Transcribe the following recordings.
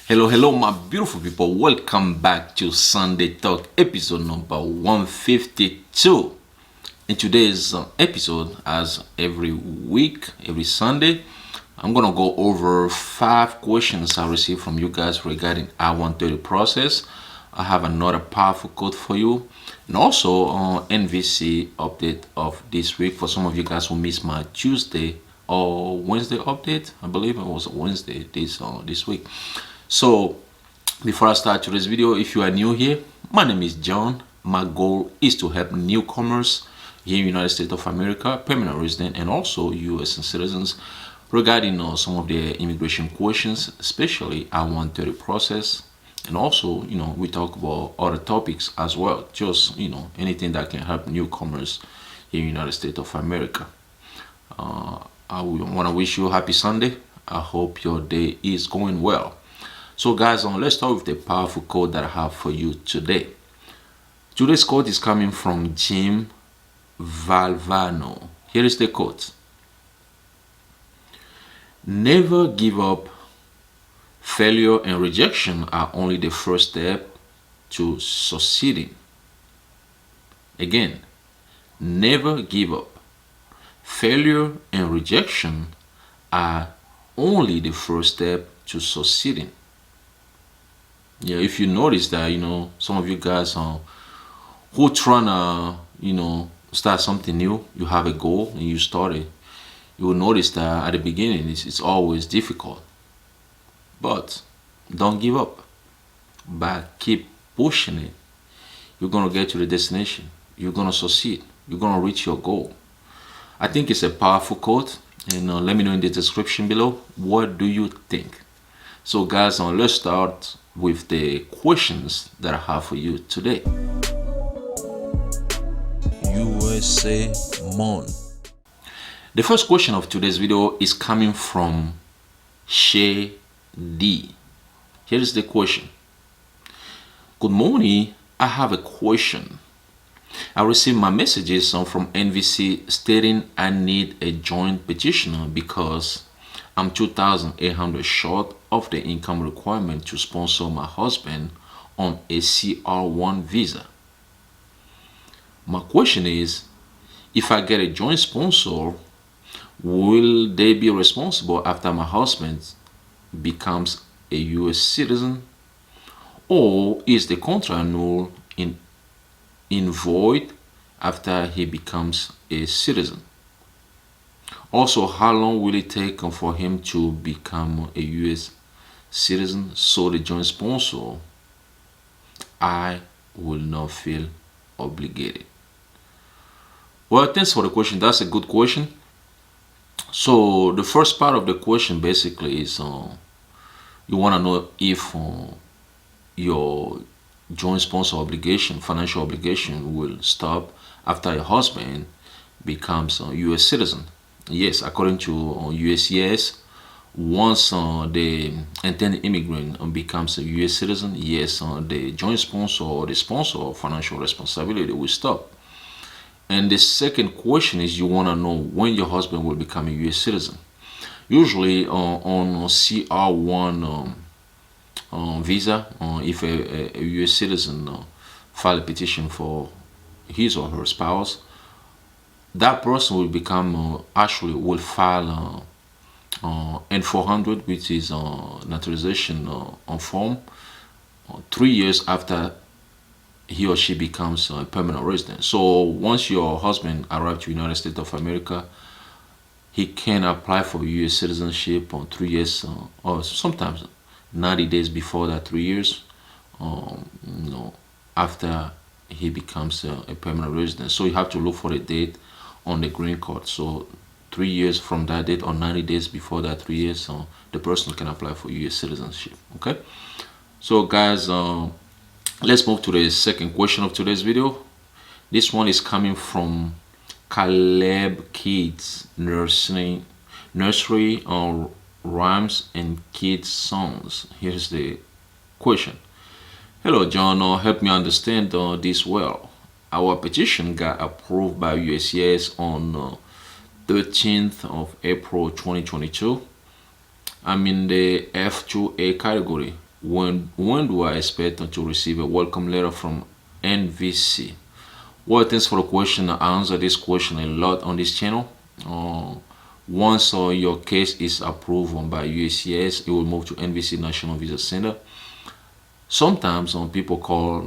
Hello, my beautiful people. Welcome back to Sunday Talk episode number 152. In today's episode, as every week, every Sunday, I'm gonna go over 5 questions I received from you guys regarding I-130 process. I have another powerful code for you, and also NVC update of this week for some of you guys who missed my Tuesday or Wednesday update. I believe it was Wednesday this week. So before I start today's video, if you are new here, my name is John. My goal is to help newcomers here in the United States of America, permanent resident, and also U.S. citizens regarding some of their immigration questions, especially I-130 process. And also, we talk about other topics as well, just, anything that can help newcomers here in the United States of America. I want to wish you a happy Sunday. I hope your day is going well. So guys, let's start with the powerful code that I have for you today. Today's code is coming from Jim Valvano. Here is the code. Never give up. Failure and rejection are only the first step to succeeding. Again, never give up. Failure and rejection are only the first step to succeeding. Yeah, if you notice that, some of you guys who trying to, start something new, you have a goal and you start it, you will notice that at the beginning it's always difficult. But don't give up. But keep pushing it. You're going to get to the destination. You're going to succeed. You're going to reach your goal. I think it's a powerful quote. And let me know in the description below, what do you think? So guys, let's start with the questions that I have for you today. USA Mon. The first question of today's video is coming from Shay D. Here is the question. Good morning. I have a question. I received my messages from Nvc stating I need a joint petitioner because I'm $2,800 short of the income requirement to sponsor my husband on a CR1 visa. My question is, if I get a joint sponsor, will they be responsible after my husband becomes a U.S. citizen, or is the contract null in void after he becomes a citizen? Also, how long will it take for him to become a U.S. citizen so the joint sponsor, I will not feel obligated? Well, thanks for the question. That's a good question. So the first part of the question basically is you want to know if your joint sponsor obligation, financial obligation, will stop after your husband becomes a U.S. citizen. Yes, according to USCIS, once the intended immigrant becomes a U.S. citizen, yes, the joint sponsor or the sponsor of financial responsibility will stop. And the second question is you want to know when your husband will become a U.S. citizen. Usually on CR1 visa, if a U.S. citizen file a petition for his or her spouse, that person will become will file N400, which is naturalization form, 3 years after he or she becomes a permanent resident. So once your husband arrives to the United States of America, he can apply for U.S. citizenship on 3 years or sometimes 90 days before that 3 years, after he becomes a permanent resident. So you have to look for a date on the green card. So 3 years from that date or 90 days before that 3 years, the person can apply for U.S. citizenship. Okay. So guys, let's move to the second question of today's video. This one is coming from Caleb Kids Nursery Rhymes and Kids Songs. Here's the question. Hello John, help me understand this well. Our petition got approved by USCIS on 13th of April 2022. I'm in the F2A category, when do I expect to receive a welcome letter from Nvc? Well, thanks for the question. I answer this question a lot on this channel. Once your case is approved by USCIS, it will move to Nvc National Visa Center. Sometimes people call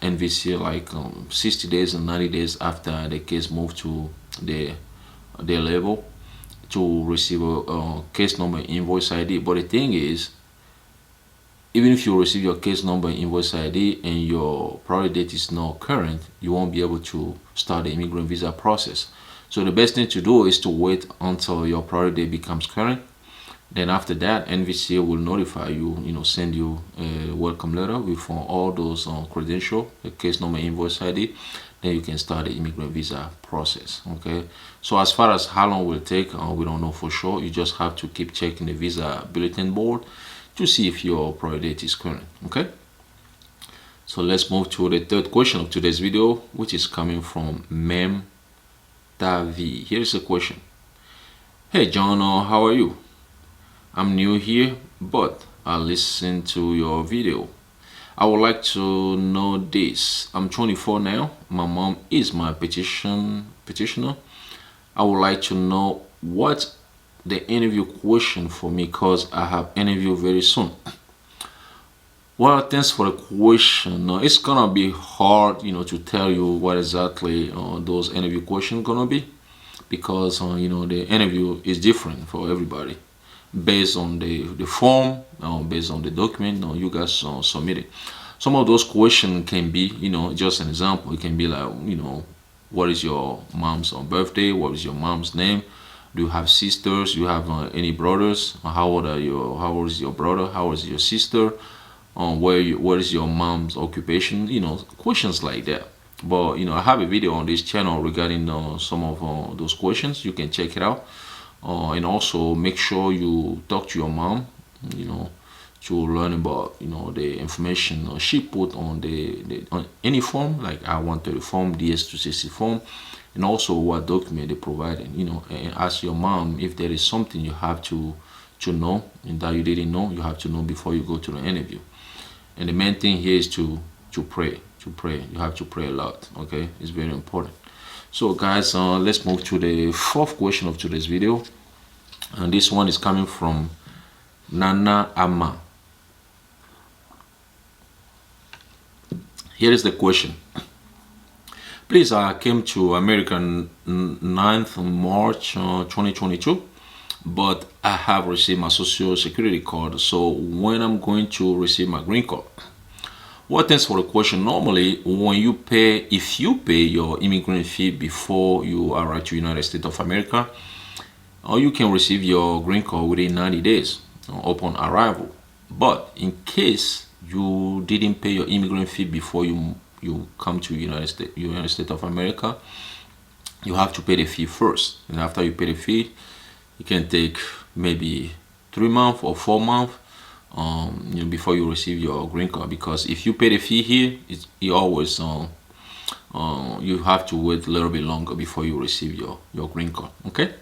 Nvc like 60 days and 90 days after the case moved to their level to receive a case number, invoice ID. But the thing is, even if you receive your case number, invoice ID, and your priority date is not current, you won't be able to start the immigrant visa process. So the best thing to do is to wait until your priority date becomes current. Then after that, Nvc will notify you, send you a welcome letter with all those credentials, the case number, invoice ID. Then you can start the immigrant visa process. Okay. So as far as how long it will take, we don't know for sure. You just have to keep checking the visa bulletin board to see if your priority date is current. Okay. So let's move to the third question of today's video, which is coming from Mem Davi. Here's a question. Hey John, how are you? I'm new here, but I listened to your video. I would like to know this. I'm 24 now. My mom is my petitioner. I would like to know what the interview question for me, because I have interview very soon. Well, thanks for the question. It's gonna be hard, to tell you what exactly those interview questions gonna be, because the interview is different for everybody based on the form, based on the document you guys submitted. Some of those questions can be, just an example. It can be like, what is your mom's birthday? What is your mom's name? Do you have sisters? Do you have any brothers? How old are you? How old is your brother? How old is your sister? What is your mom's occupation? Questions like that. But I have a video on this channel regarding some of those questions. You can check it out. And also make sure you talk to your mom, to learn about the information she put on on any form, like I-130 form, DS-260 form, and also what document they provided. And ask your mom if there is something you have to know and that you didn't know. You have to know before you go to the interview. And the main thing here is to pray. You have to pray a lot. Okay, it's very important. So guys, let's move to the fourth question of today's video, and this one is coming from Nana Ama. Here is the question. Please, I came to America 9th March 2022, but I have received my social security card. So when I'm going to receive my green card? Well, thanks for the question. Normally, if you pay your immigrant fee before you arrive to United States of America, you can receive your green card within 90 days upon arrival. But in case you didn't pay your immigrant fee before you come to United States of America, you have to pay the fee first. And after you pay the fee, it can take maybe 3 months or 4 months before you receive your green card, because if you pay the fee here, you always you have to wait a little bit longer before you receive your green card. Okay,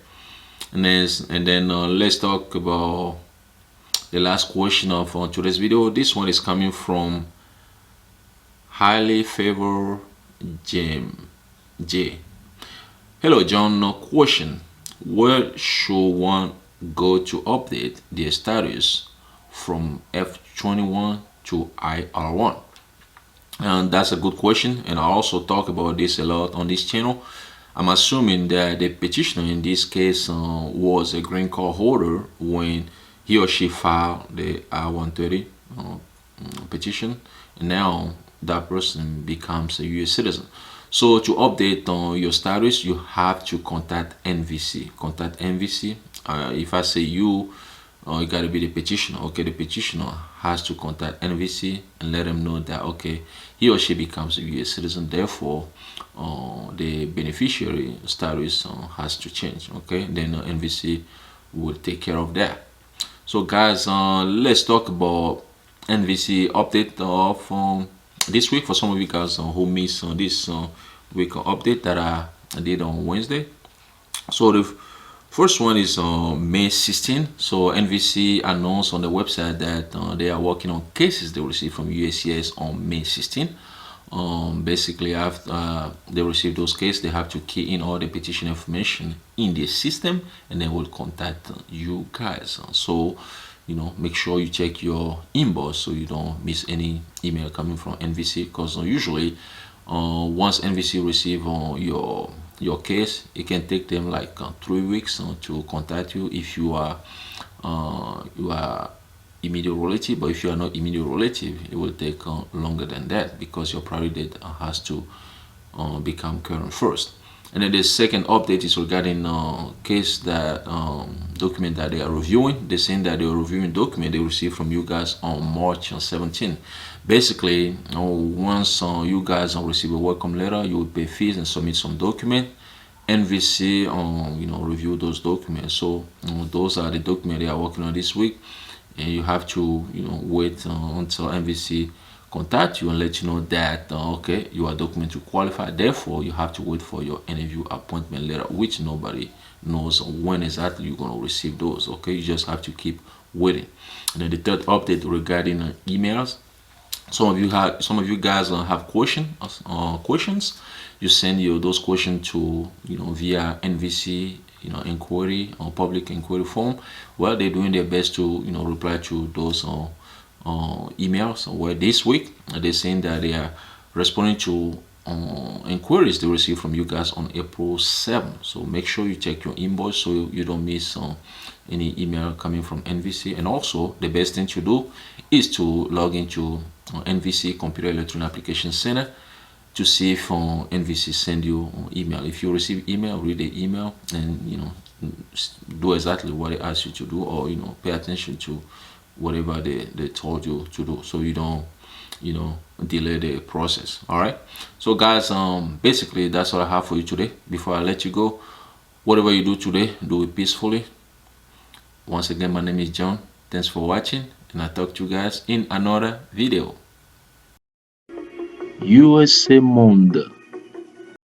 and then let's talk about the last question of today's video. This one is coming from Highly Favored J. Hello John, question: where should one go to update their status from F21 to IR1? And that's a good question, and I also talk about this a lot on this channel. I'm assuming that the petitioner in this case was a green card holder when he or she filed the I-130 petition, and now that person becomes a U.S. citizen. So to update your status, you have to contact Nvc. Contact Nvc. If I say you got to be the petitioner. Okay, the petitioner has to contact Nvc and let them know that okay, he or she becomes a U.S. citizen. Therefore, the beneficiary status has to change. Okay, then Nvc will take care of that. So guys, let's talk about Nvc update of this week. For some of you guys who missed this week update that I did on Wednesday. So the First one is May 16. So NVC announced on the website that they are working on cases they received from USCIS on May 16. Basically, after they receive those cases, they have to key in all the petition information in the system, and then will contact you guys. So, make sure you check your inbox so you don't miss any email coming from NVC, because usually once NVC receive your case, it can take them like 3 weeks to contact you if you are immediate relative. But if you are not immediate relative, it will take longer than that, because your priority date has to become current first. And then the second update is regarding case that document that they are reviewing. They're saying that they are reviewing document they received from you guys on March 17. Basically, once you guys receive a welcome letter, you will pay fees and submit some document. NVC review those documents. So those are the documents they are working on this week, and you have to wait until NVC contact you and let you know that okay, you are document qualified. Therefore, you have to wait for your interview appointment letter, which nobody knows when exactly you're going to receive those. Okay, you just have to keep waiting. And then the third update regarding emails. Some of you guys have questions. You send those questions to via NVC inquiry or public inquiry form. Well, they're doing their best to reply to those emails. Where this week they're saying that they are responding to inquiries they received from you guys on April 7th. So make sure you check your inbox so you don't miss any email coming from NVC. And also, the best thing to do is to log into NVC Computer Electronic Application Center to see if NVC send you email. If you receive email, read the email and do exactly what they ask you to do, or pay attention to whatever they told you to do, so you don't delay the process. All right, so guys, basically that's all I have for you today. Before I let you go, whatever you do today, do it peacefully. Once again, my name is John. Thanks for watching, and I'll talk to you guys in another video. USA Monde.